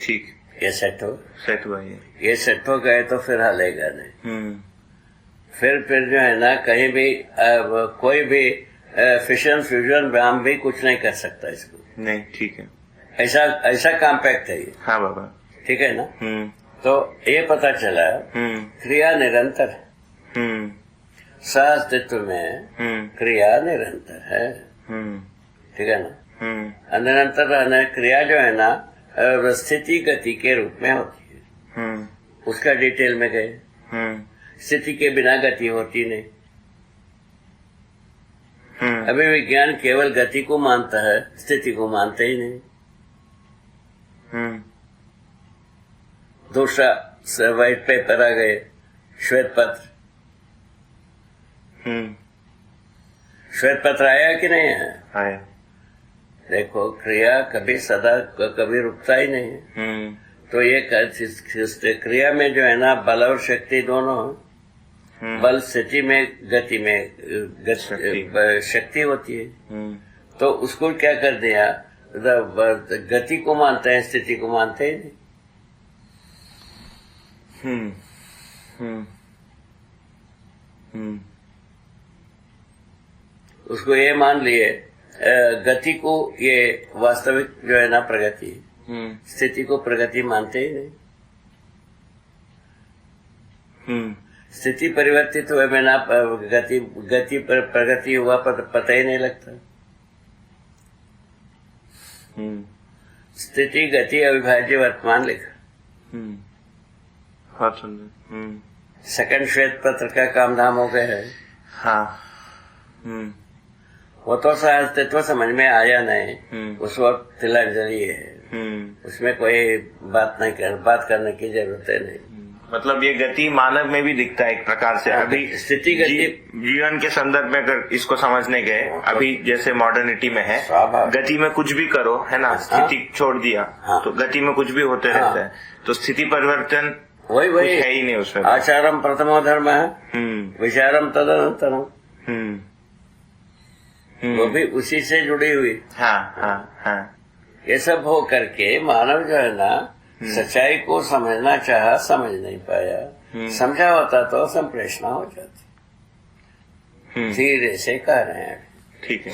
ठीक, ये सेट हुआ ये सेट हो गए तो फिर हलेगा नहीं। फिर जो है ना कहीं भी कोई भी फिशन फ्यूजन व्यायाम भी कुछ नहीं कर सकता इसको। नहीं, ठीक है। ऐसा कॉम्पैक्ट है ये। हाँ बाबा। ठीक है ना। तो ये पता चला क्रिया निरंतर है। सह-अस्तित्व में क्रिया निरंतर है। ठीक है ना। निरंतर रहने क्रिया जो है ना स्थिति गति के रूप में होती है। उसका डिटेल में गए। स्थिति के बिना गति होती नहीं। अभी विज्ञान केवल गति को मानता है, स्थिति को मानते ही नहीं। दूसरा व्हाइट पेपर आ गए, श्वेत पत्र। श्वेत पत्र आया कि नहीं आया? देखो क्रिया कभी सदा कभी रुकता ही नहीं है। तो ये क्रिया में जो है ना बल और शक्ति दोनों, बल स्थिति में गति में शक्ति होती है। तो उसको क्या कर दिया, गति को मानते हैं, स्थिति को मानते ही नहीं। उसको ये मान लिए गति को ये वास्तविक जो है ना प्रगति, स्थिति को प्रगति मानते ही नहीं। स्थिति परिवर्तित हुए बिना गति पर प्रगति हुआ पता ही नहीं लगता। स्थिति गति अविभाज्य वर्तमान लिखा। सेकंड श्वेत पत्र का काम धाम हो गया है। वो तो अस्तित्व समझ में आया नहीं। उस वक्त तिलांजलि है। उसमें कोई बात करने की जरूरत है नहीं। मतलब ये गति मानव में भी दिखता है एक प्रकार से। अभी स्थिति गति जीवन के संदर्भ में अगर इसको समझने गए, अभी जैसे मॉडर्निटी में है, गति में कुछ भी करो है ना, स्थिति छोड़ दिया तो गति में कुछ भी होते रहता है। तो स्थिति परिवर्तन वही है ही नहीं उसमें। आचारम प्रथमो धर्म है, विचारम तदनंतरम, वो भी उसी से जुड़ी हुई। ये सब हो करके मानव जो है ना सच्चाई को समझना चाहा, समझ नहीं पाया। समझा होता तो संप्रेषणा हो जाती। धीरे से कह रहे हैं। ठीक है।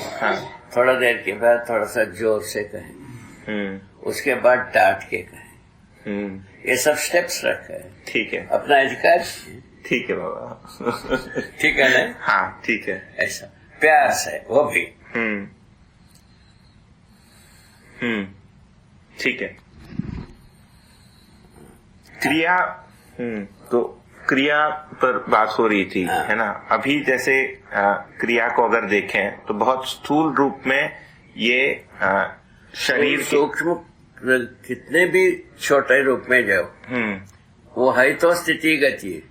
थोड़ा देर के बाद थोड़ा सा जोर से कहें, उसके बाद डांट के कहें। ये सब स्टेप्स रखे हैं। ठीक है। अपना अधिकार। ठीक है बाबा। ठीक है ना। हाँ ठीक है। ऐसा प्यार से वो भी। ठीक है। क्रिया तो क्रिया पर बात हो रही थी है ना। अभी जैसे क्रिया को अगर देखें तो बहुत स्थूल रूप में ये शरीर सूक्ष्म कितने भी छोटे रूप में जाओ, वो है तो स्थिति गति।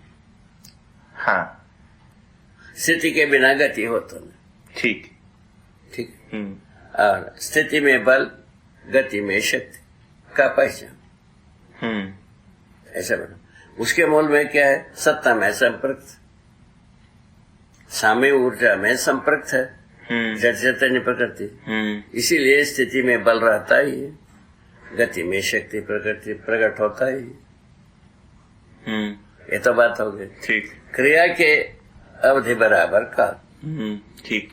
स्थिति के बिना गति होता नहीं। ठीक। और स्थिति में बल, गति में शक्ति का पहचान। ऐसा बना। उसके मूल में क्या है? सत्ता में संपर्क, साम्य ऊर्जा में संपर्क है, जड़ चैतन्य प्रकृति। इसीलिए स्थिति में बल रहता ही है, गति में शक्ति प्रकृति प्रकट होता ही। ये तो बात हो गई। ठीक। क्रिया के अवधि बराबर काल। ठीक।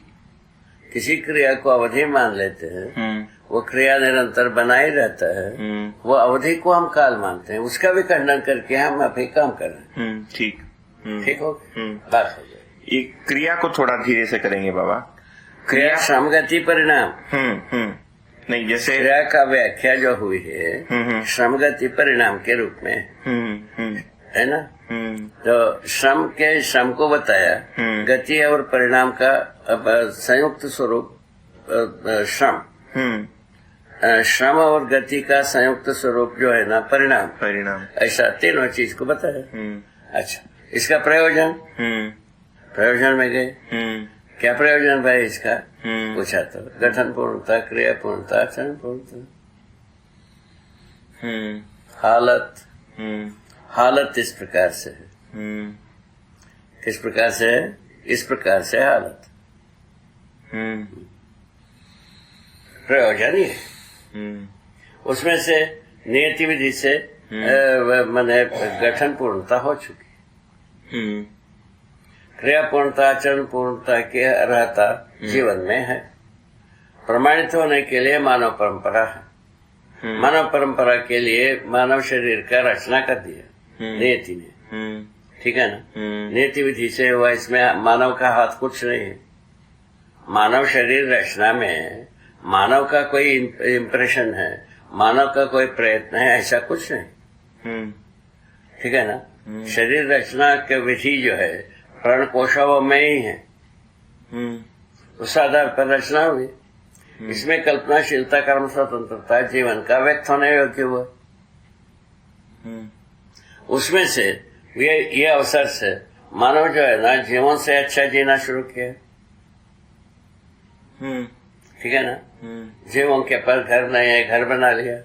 किसी क्रिया को अवधि मान लेते हैं, वो क्रिया निरंतर बना ही रहता है। वो अवधि को हम काल मानते हैं, उसका भी खंडन करके हम अभी काम कर रहे हैं। ठीक हो बात हो गई। ये क्रिया को थोड़ा धीरे से करेंगे बाबा। क्रिया श्रम गति परिणाम। नहीं, जैसे क्रिया का व्याख्या जो हुई है श्रम गति परिणाम के रूप में है ना। तो श्रम को बताया, गति और परिणाम का संयुक्त स्वरूप श्रम और गति का संयुक्त स्वरूप जो है ना परिणाम। ऐसा तीनों चीज को बताया। अच्छा, इसका प्रयोजन में गए। क्या प्रयोजन भाई इसका? पूछा तो गठन पूर्णता, क्रिया पूर्णता, आचरण पूर्णता। हालत इस प्रकार से है। किस प्रकार से है? इस प्रकार से हालत। प्रयोजन ही है। उसमें से नियति विधि से मैंने गठन पूर्णता हो चुकी। क्रिया पूर्णता, आचरण पूर्णता की अर्हता जीवन में है। प्रमाणित होने के लिए मानव परंपरा है। मानव परंपरा के लिए मानव शरीर का रचना कर दिया नियति ने, ठीक है ना। नियति विधि से हुआ, इसमें मानव का हाथ कुछ नहीं है। मानव शरीर रचना में मानव का कोई इम्प्रेशन है, मानव का कोई प्रयत्न है, ऐसा कुछ नहीं, ठीक है ना। शरीर रचना की विधि जो है प्राण कोशाओं में ही है, उस आधार पर रचना हुई। इसमें कल्पनाशीलता, कर्म स्वतंत्रता, जीवन का व्यक्त होने योग्य हुआ। उसमें से ये अवसर से मानव जो है ना जीवन से अच्छा जीना शुरू किया, ठीक है ना। जीवन के पर घर नहीं है, घर बना लिया,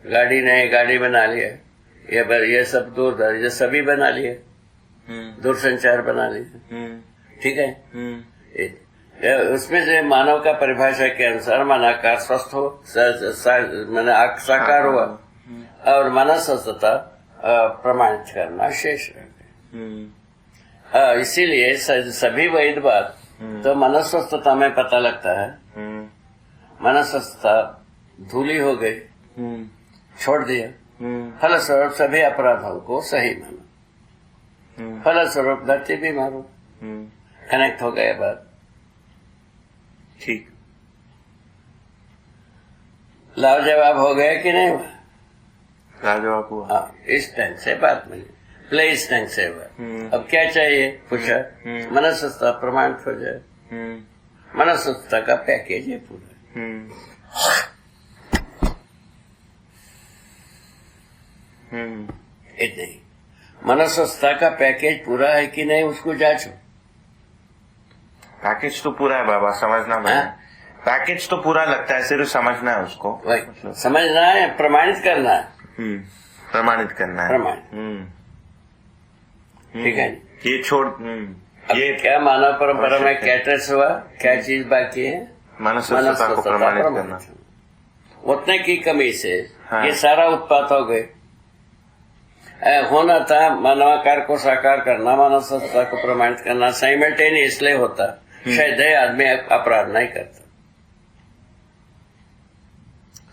गाड़ी नहीं, गाड़ी बना लिया, ये सब दूर ये सभी बना लिए, दूरसंचार बना लिया, ठीक है। उसमें से मानव का परिभाषा के अनुसार मन आकार स्वस्थ हो, मन साकार हुआ और मन स्वस्थता प्रमाणित करना शेष रह गया। इसीलिए सभी वैधवाद तो मन स्वस्थता में पता लगता है। मन स्वस्थता धूली हो गई, छोड़ दिया, फलस्वरूप सभी अपराधों को सही माना, फलस्वरूप धरती भी मारो, कनेक्ट हो गए बात, ठीक। लाजवाब हो गया कि नहीं हुआ? लाजवाब हुआ। हाँ, इस ढंग से बात मिली, प्ले इस ढंग से हुआ। अब क्या चाहिए पूछा, मनस्वस्थता प्रमाणित हो जाए, मनस्वस्थता का पैकेज है पूरा। इतना ही, मनस्वस्थता का पैकेज पूरा है कि नहीं उसको जांचो। पैकेज तो पूरा है बाबा, समझना मैं, पैकेज तो पूरा लगता है, सिर्फ समझना है उसको, मतलब समझना है, प्रमाणित करना है, प्रमाणित करना है, प्रमाणित, ठीक है। ये छोड़, ये क्या मानव परंपरा में क्या ट्रेस हुआ, क्या चीज बाकी है? मनस्वस्थता को प्रमाणित करना। उतने की कमी से ये सारा उत्पात हो गए। होना था मानवाकार को साकार करना, मनस्वस्थता को प्रमाणित करना, साइमल्टेनियसली होता, शायद आदमी अपराध नहीं करता।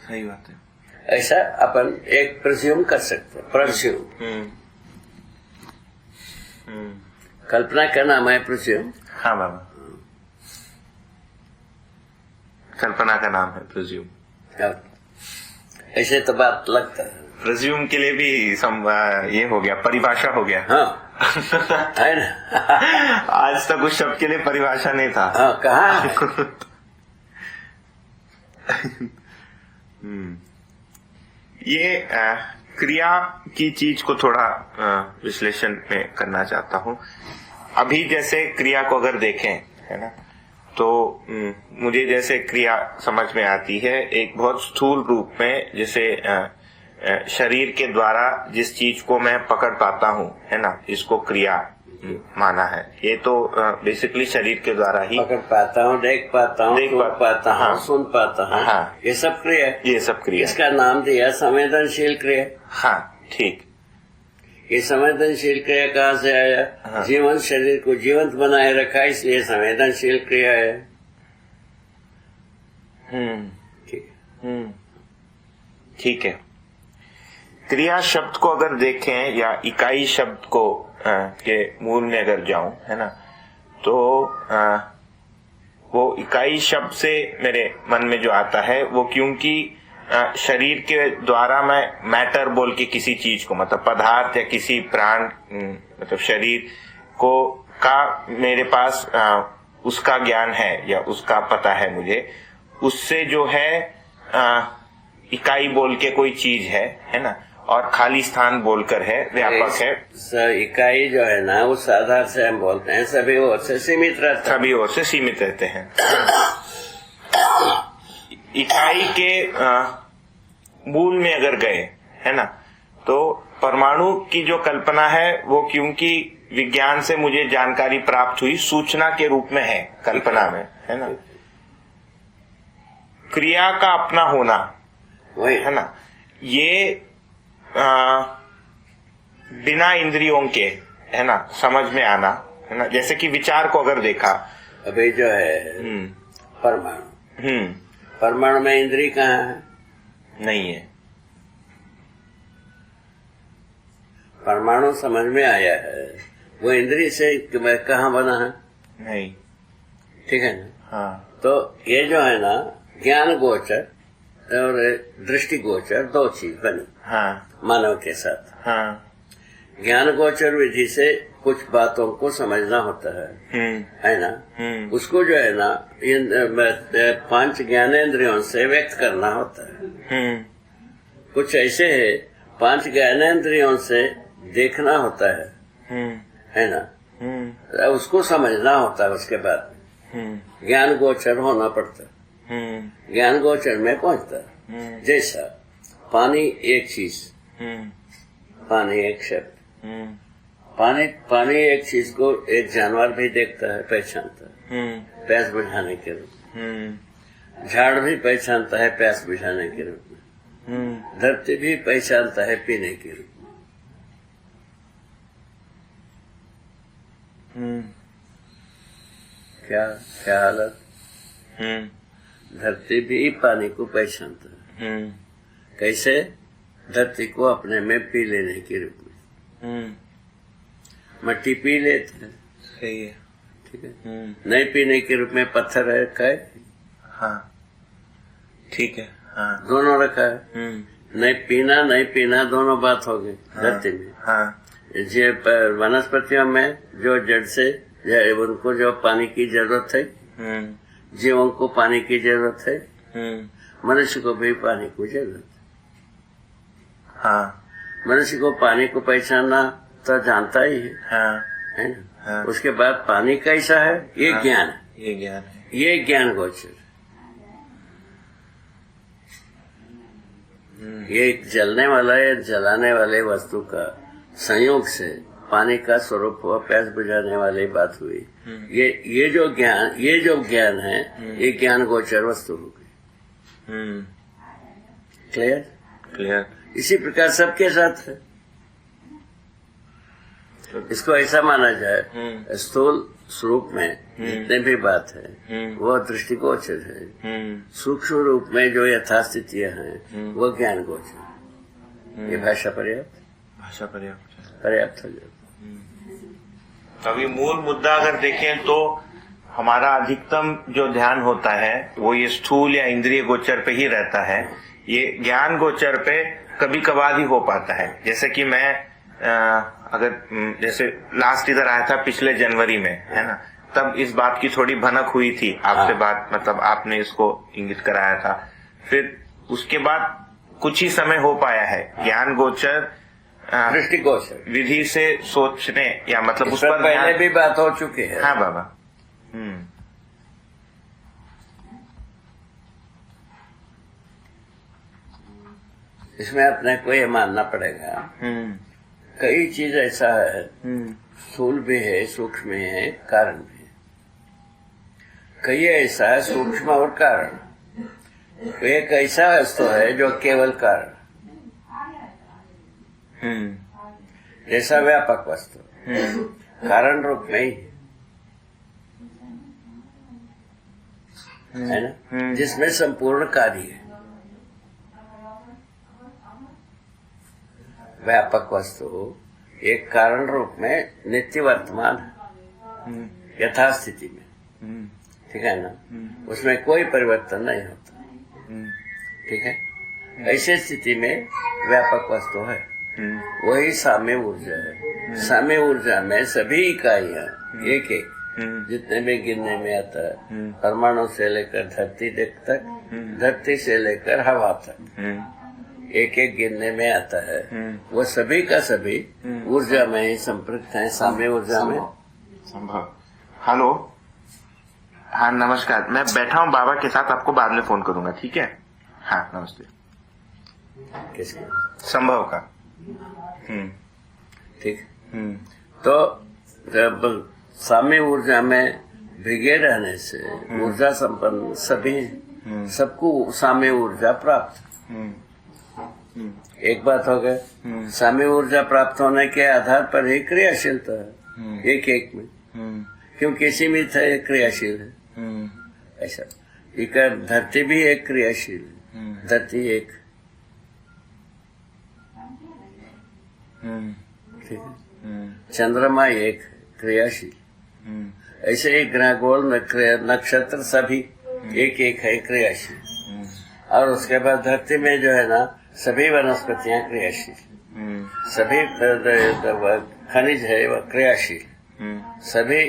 सही बात है। ऐसा अपन एक प्रिज्यूम कर सकते, प्रिज्यूम, कल्पना का नाम है प्रिज्यूम। हाँ बाबा, कल्पना का नाम है प्रिज्यूम। ऐसे तो बात लगता है। प्रिज्यूम के लिए भी ये हो गया, परिभाषा हो गया। हाँ है ना। आज तक उस शब्द के लिए परिभाषा नहीं था। हाँ, कहाँ ये क्रिया की चीज को थोड़ा विश्लेषण में करना चाहता हूँ। अभी जैसे क्रिया को अगर देखें, है ना, तो मुझे जैसे क्रिया समझ में आती है एक बहुत स्थूल रूप में, जैसे शरीर के द्वारा जिस चीज को मैं पकड़ पाता हूँ, है ना, इसको क्रिया माना है। ये तो बेसिकली शरीर के द्वारा ही पकड़ पाता हूँ, देख पाता हूँ, पाता हूँ, सुन पाता हूँ, हाँ, ये सब क्रिया, ये सब क्रिया। इसका नाम दिया संवेदनशील क्रिया। हाँ, ठीक। ये संवेदनशील क्रिया कहाँ से आया? हाँ। जीवन शरीर को जीवंत बनाए रखा, इसलिए संवेदनशील क्रिया है। ठीक है। क्रिया शब्द को अगर देखें या इकाई शब्द को के मूल में अगर जाऊं, है ना, तो वो इकाई शब्द से मेरे मन में जो आता है वो, क्योंकि शरीर के द्वारा मैं मैटर बोल के किसी चीज को, मतलब पदार्थ या किसी प्राण, मतलब शरीर को का मेरे पास उसका ज्ञान है या उसका पता है मुझे, उससे जो है इकाई बोल के कोई चीज है ना, और खाली स्थान बोलकर है, व्यापक है। इकाई जो है ना उस आधार से हम बोलते हैं, सभी ओर से सीमित रहते हैं, सभी ओर से सीमित रहते हैं। इकाई के मूल में अगर गए, है ना, तो परमाणु की जो कल्पना है वो, क्योंकि विज्ञान से मुझे जानकारी प्राप्त हुई, सूचना के रूप में है कल्पना में, है ना। क्रिया का अपना होना, वही है ना, ये बिना इंद्रियों के, है ना, समझ में आना, है ना, जैसे कि विचार को अगर देखा, अभी जो है परमाणु, परमाणु में इंद्रिय कहाँ है? नहीं है। परमाणु समझ में आया है, वो इंद्रिय से कहाँ बना है? नहीं। ठीक है ना? हाँ। तो ये जो है ना, ज्ञान गोचर और दृष्टि गोचर दो चीज बनी। हाँ। मानव के साथ। हाँ। ज्ञान गोचर विधि से कुछ बातों को समझना होता है ना? उसको जो है ना, इन 5 ज्ञानेंद्रियों से व्यक्त करना होता है। कुछ ऐसे है 5 ज्ञानेंद्रियों से देखना होता है ना? उसको समझना होता है, उसके बाद ज्ञान गोचर होना पड़ता है। ज्ञान गोचर में पहुंचता है। जैसा पानी एक चीज, पानी एक शब्द, पानी एक चीज को एक जानवर भी देखता है, पहचानता है प्यास बुझाने के रूप में। झाड़ भी पहचानता है प्यास बुझाने के रूप में। धरती भी पहचानता है पीने के रूप में। क्या हालत? धरती भी पानी को पहचानता है। कैसे? धरती को अपने में पी लेने के रूप में। मट्टी पी लेते हैं, सही है, ठीक है। नहीं पीने के रूप में पत्थर रखा है। हाँ, ठीक है। हाँ। दोनों रखा है। नहीं पीना दोनों बात हो गई। हाँ। धरती में। हाँ। जो वनस्पतियों में जो जड़ से उनको जो पानी की जरूरत है, जीवों को पानी की जरूरत है, मनुष्य को भी पानी की जरूरत है। हाँ। मनुष्य को पानी को पहचानना तो जानता ही है। हाँ। है ना? हाँ। उसके बाद पानी कैसा है, ये हाँ। ज्ञान है। ये ज्ञान है, ये ज्ञान गोचर। ये जलने वाला या जलाने वाले वस्तु का संयोग से पानी का स्वरूप हुआ, प्यास बुझाने वाली बात हुई। ये जो ज्ञान है, ये ज्ञान गोचर वस्तु हो गई। क्लियर। इसी प्रकार सबके साथ है। इसको ऐसा माना जाए, स्थूल स्वरूप में जितने भी बात है वो दृष्टिगोचर है। सूक्ष्म रूप में जो यथास्थितियां हैं वो ज्ञान गोचर। ये भाषा पर्याप्त हो जाती। अभी मूल मुद्दा अगर देखें तो हमारा अधिकतम जो ध्यान होता है वो ये स्थूल या इंद्रिय गोचर पे ही रहता है। ये ज्ञान गोचर पे कभी कभार ही हो पाता है। जैसे कि मैं अगर जैसे लास्ट इधर आया था पिछले जनवरी में, है ना, तब इस बात की थोड़ी भनक हुई थी आपसे बात, मतलब आपने इसको इंगित कराया था। फिर उसके बाद कुछ ही समय हो पाया है ज्ञान गोचर दृष्टिगोचर विधि से सोचने, या मतलब उस पर पहले भी बात हो चुकी है। हाँ बाबा। इसमें अपने को ये मानना पड़ेगा, कई चीज ऐसा है, स्थूल भी है, सूक्ष्म भी है, कारण भी है। कई ऐसा है सूक्ष्म और कारण। एक ऐसा वस्तु है जो केवल कारण, जैसा व्यापक वस्तु कारण रूप में ही है ना, जिसमें संपूर्ण कार्य है। व्यापक वस्तु एक कारण रूप में नित्य वर्तमान है, यथास्थिति में, ठीक है ना, उसमें कोई परिवर्तन नहीं होता, ठीक है। ऐसी स्थिति में व्यापक वस्तु है, वही साम्य ऊर्जा है। साम्य ऊर्जा में सभी इकाइयां एक एक जितने भी गिनने में आता है, परमाणु से लेकर धरती तक, धरती से लेकर हवा तक एक एक गिनने में आता है, वो सभी का सभी ऊर्जा में ही संपृक्त है, साम्य ऊर्जा में संभव। हेलो, हाँ नमस्कार, मैं बैठा हूँ बाबा के साथ, आपको बाद में फोन करूंगा, ठीक है? हाँ नमस्ते। किसके? संभव का। ठीक। तो जब साम्य ऊर्जा में भिगे रहने से ऊर्जा संपन्न सभी, सबको साम्य ऊर्जा प्राप्त, एक बात हो गई। साम्य ऊर्जा प्राप्त होने के आधार पर ही क्रियाशीलता है एक एक में, क्योंकि सीमित है, एक क्रियाशील है। ऐसा एक धरती भी एक क्रियाशील है, धरती एक, ठीक है। चंद्रमा एक क्रियाशील, ऐसे ही ग्रह गोल नक्षत्र सभी एक एक है क्रियाशील। और उसके बाद धरती में जो है ना सभी वनस्पतियां क्रियाशील, सभी खनिज है वह क्रियाशील, सभी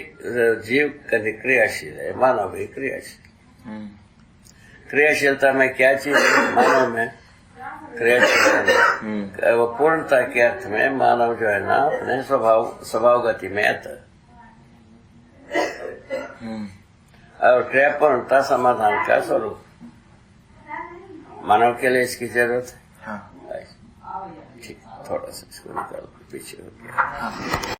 जीव क्रियाशील है, मानव भी क्रियाशील। क्रियाशीलता में क्या चीज है? मानव में क्रियाशीलता वो पूर्णता के अर्थ में मानव जो है ना अपने स्वभाव गति में आता, और क्रिया पूर्णता समाधान का स्वरूप मानव के लिए इसकी जरूरत है। ठीक, थोड़ा सा इसको निकाल पीछे हो गया।